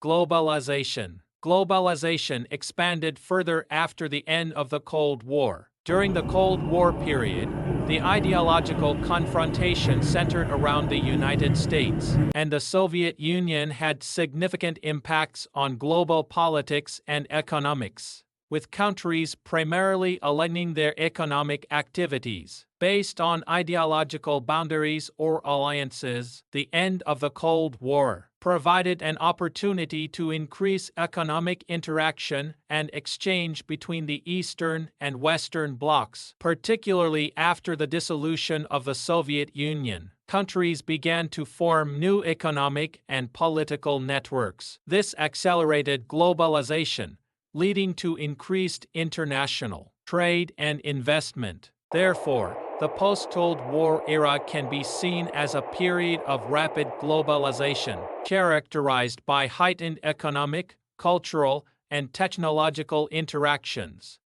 Globalization. Globalization expanded further after the end of the Cold War. During the Cold War period, the ideological confrontation centered around the United States and the Soviet Union had significant impacts on global politics and economics, with countries primarily aligning their economic activities based on ideological boundaries or alliances. The end of the Cold War provided an opportunity to increase economic interaction and exchange between the Eastern and Western blocs, particularly after the dissolution of the Soviet Union. Countries began to form new economic and political networks. This accelerated globalization, leading to increased international trade and investment. Therefore, the post-Cold War era can be seen as a period of rapid globalization, characterized by heightened economic, cultural, and technological interactions.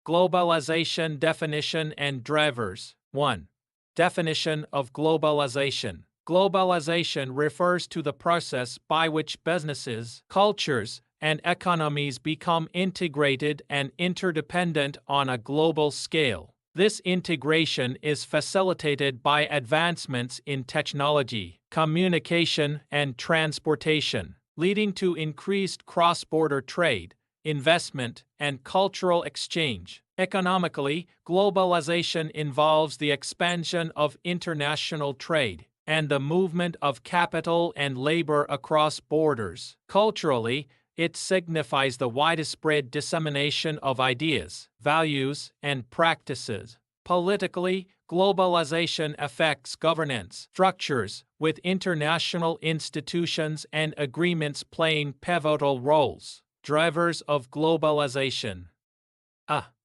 Globalization definition and drivers. 1. Definition of globalization. Globalization refers to the process by which businesses, cultures, and economies become integrated and interdependent on a global scale. This integration is facilitated by advancements in technology, communication, and transportation, leading to increased cross-border trade, investment, and cultural exchange. Economically, globalization involves the expansion of international trade and the movement of capital and labor across borders. Culturally, it signifies the widespread dissemination of ideas, values, and practices. Politically, globalization affects governance structures, with international institutions and agreements playing pivotal roles. Drivers of globalization.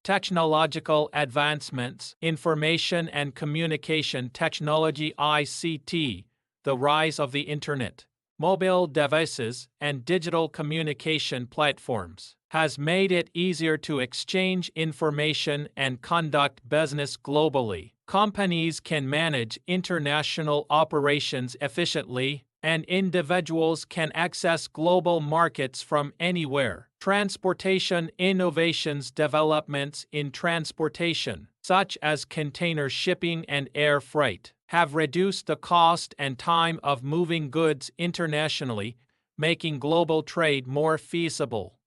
Technological advancements, information and communication technology (ICT), the rise of the Internet, mobile devices, and digital communication platforms has made it easier to exchange information and conduct business globally. Companies can manage international operations efficiently, and individuals can access global markets from anywhere. Transportation innovations. Developments in transportation, such as container shipping and air freight, have reduced the cost and time of moving goods internationally, making global trade more feasible.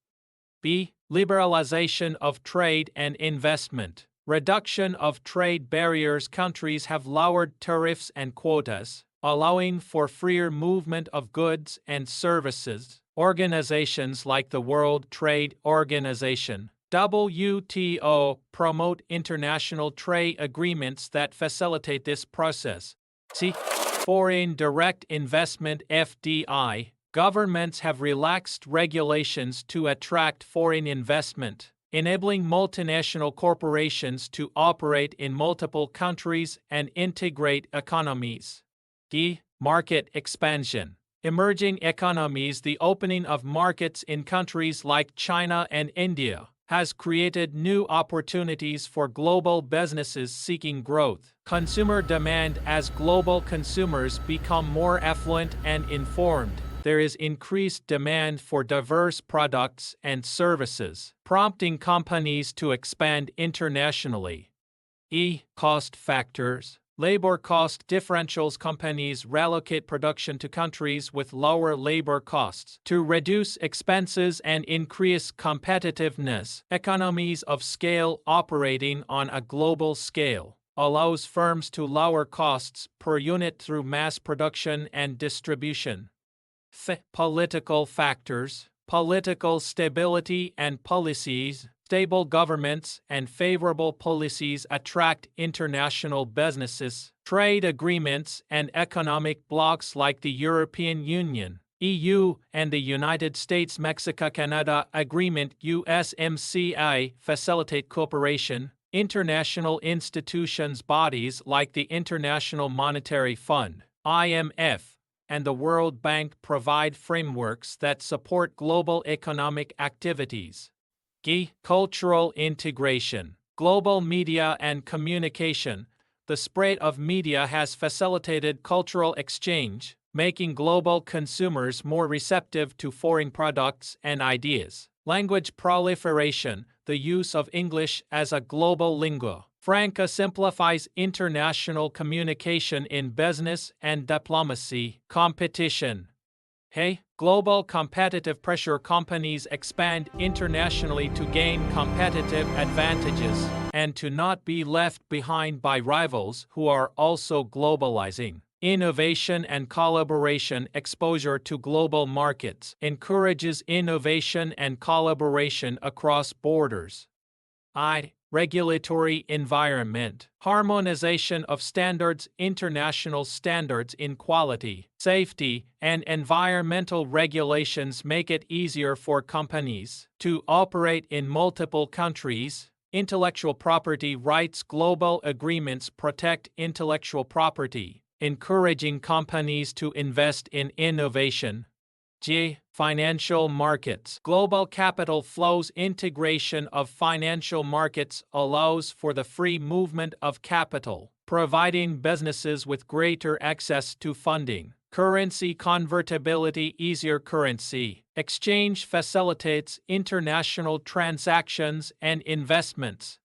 B. Liberalization of trade and investment. Reduction of trade barriers. Countries have lowered tariffs and quotas, allowing for freer movement of goods and services. Organizations like the World Trade Organization (WTO) promote international trade agreements that facilitate this process. C. Foreign direct investment (FDI). Governments have relaxed regulations to attract foreign investment, enabling multinational corporations to operate in multiple countries and integrate economies. D. Market expansion. Emerging economies. The opening of markets in countries like China and India has created new opportunities for global businesses seeking growth. Consumer demand. As global consumers become more affluent and informed, there is increased demand for diverse products and services, prompting companies to expand internationally. E. Cost factors. Labor cost differentials. Companies relocate production to countries with lower labor costs to reduce expenses and increase competitiveness. Economies of scale. Operating on a global scale allows firms to lower costs per unit through mass production and distribution. Political factors. Political stability and policies. Stable governments and favorable policies attract international businesses. Trade agreements and economic blocs like the European Union (EU) and the United States-Mexico-Canada Agreement (USMCA) facilitate cooperation. International institutions. Bodies like the International Monetary Fund (IMF) and the World Bank provide frameworks that support global economic activities. G. Cultural integration. Global media and communication. The spread of media has facilitated cultural exchange, making global consumers more receptive to foreign products and ideas. Language proliferation, the use of English as a global lingua franca simplifies international communication in business and diplomacy. Competition. Hey, global competitive pressure companies expand internationally to gain competitive advantages and to not be left behind by rivals who are also globalizing. Innovation and collaboration exposure to global markets encourages innovation and collaboration across borders. Regulatory environment. Harmonization of standards. International standards in quality, safety, and environmental regulations make it easier for companies to operate in multiple countries. Intellectual property rights. Global agreements protect intellectual property, encouraging companies to invest in innovation. Financial markets. Global capital flows. Integration of financial markets allows for the free movement of capital, providing businesses with greater access to funding. Currency convertibility. Easier currency exchange facilitates international transactions and investments.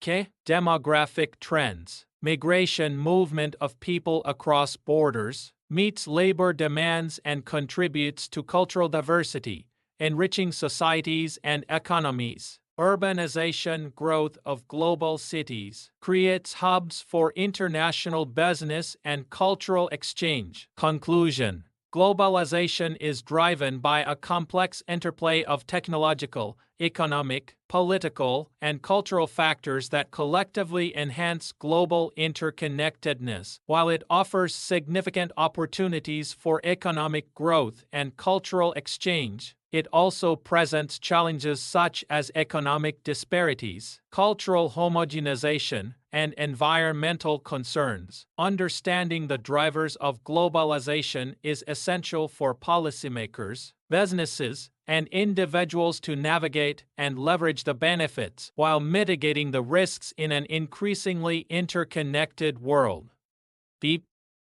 Demographic trends. Migration. Movement of people across borders meets labor demands and contributes to cultural diversity, enriching societies and economies. Urbanization. Growth of global cities creates hubs for international business and cultural exchange. Conclusion. Globalization is driven by a complex interplay of technological, economic, political, and cultural factors that collectively enhance global interconnectedness. While it offers significant opportunities for economic growth and cultural exchange, it also presents challenges such as economic disparities, cultural homogenization, and environmental concerns. Understanding the drivers of globalization is essential for policymakers, businesses, and individuals to navigate and leverage the benefits while mitigating the risks in an increasingly interconnected world.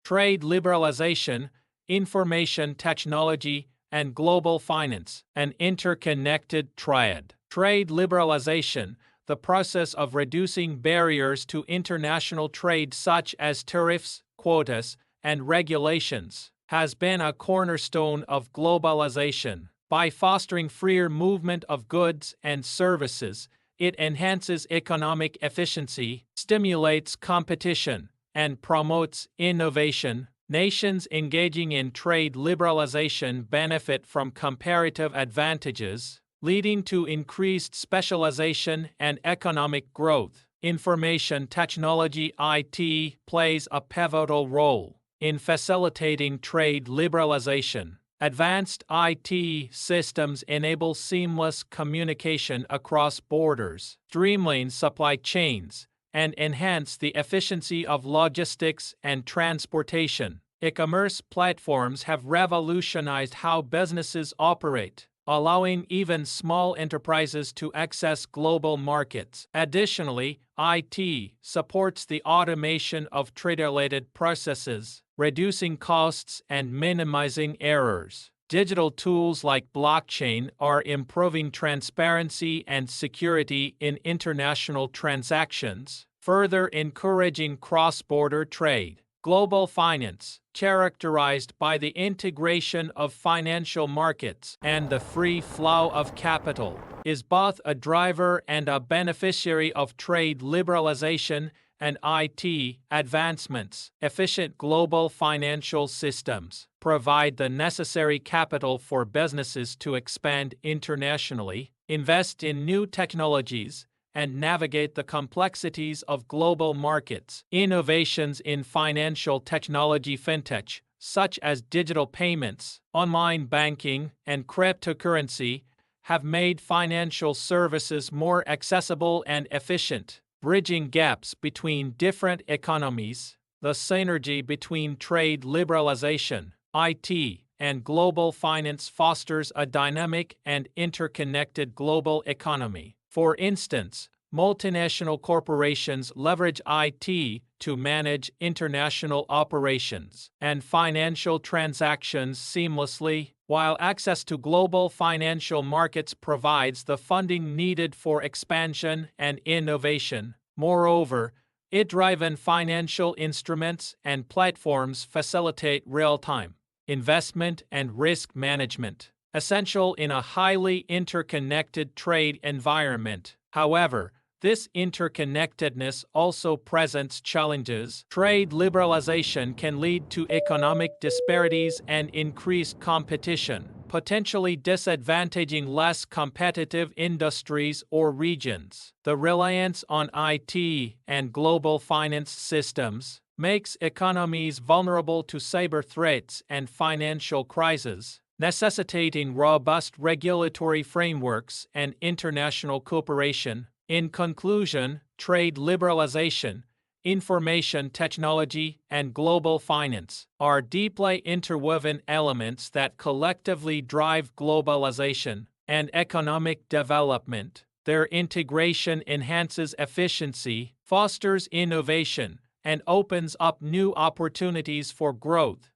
Trade liberalization, information technology, and global finance, an interconnected triad. Trade liberalization, the process of reducing barriers to international trade such as tariffs, quotas, and regulations, has been a cornerstone of globalization. By fostering freer movement of goods and services, it enhances economic efficiency, stimulates competition, and promotes innovation. Nations engaging in trade liberalization benefit from comparative advantages, leading to increased specialization and economic growth. Information technology (IT) plays a pivotal role in facilitating trade liberalization. Advanced IT systems enable seamless communication across borders, streamline supply chains, and enhance the efficiency of logistics and transportation. E-commerce platforms have revolutionized how businesses operate, allowing even small enterprises to access global markets. Additionally, IT supports the automation of trade-related processes, reducing costs and minimizing errors. Digital tools like blockchain are improving transparency and security in international transactions, further encouraging cross-border trade. Global finance, characterized by the integration of financial markets and the free flow of capital, is both a driver and a beneficiary of trade liberalization and IT advancements. Efficient global financial systems provide the necessary capital for businesses to expand internationally, invest in new technologies, and navigate the complexities of global markets. Innovations in financial technology fintech, such as digital payments, online banking, and cryptocurrency, have made financial services more accessible and efficient, bridging gaps between different economies. The synergy between trade liberalization, IT, and global finance fosters a dynamic and interconnected global economy. For instance, multinational corporations leverage IT to manage international operations and financial transactions seamlessly, while access to global financial markets provides the funding needed for expansion and innovation. Moreover, AI-driven financial instruments and platforms facilitate real-time investment and risk management, essential in a highly interconnected trade environment. However, this interconnectedness also presents challenges. Trade liberalization can lead to economic disparities and increased competition, potentially disadvantaging less competitive industries or regions. The reliance on IT and global finance systems makes economies vulnerable to cyber threats and financial crises, necessitating robust regulatory frameworks and international cooperation. In conclusion, trade liberalization, information technology, and global finance are deeply interwoven elements that collectively drive globalization and economic development. Their integration enhances efficiency, fosters innovation, and opens up new opportunities for growth.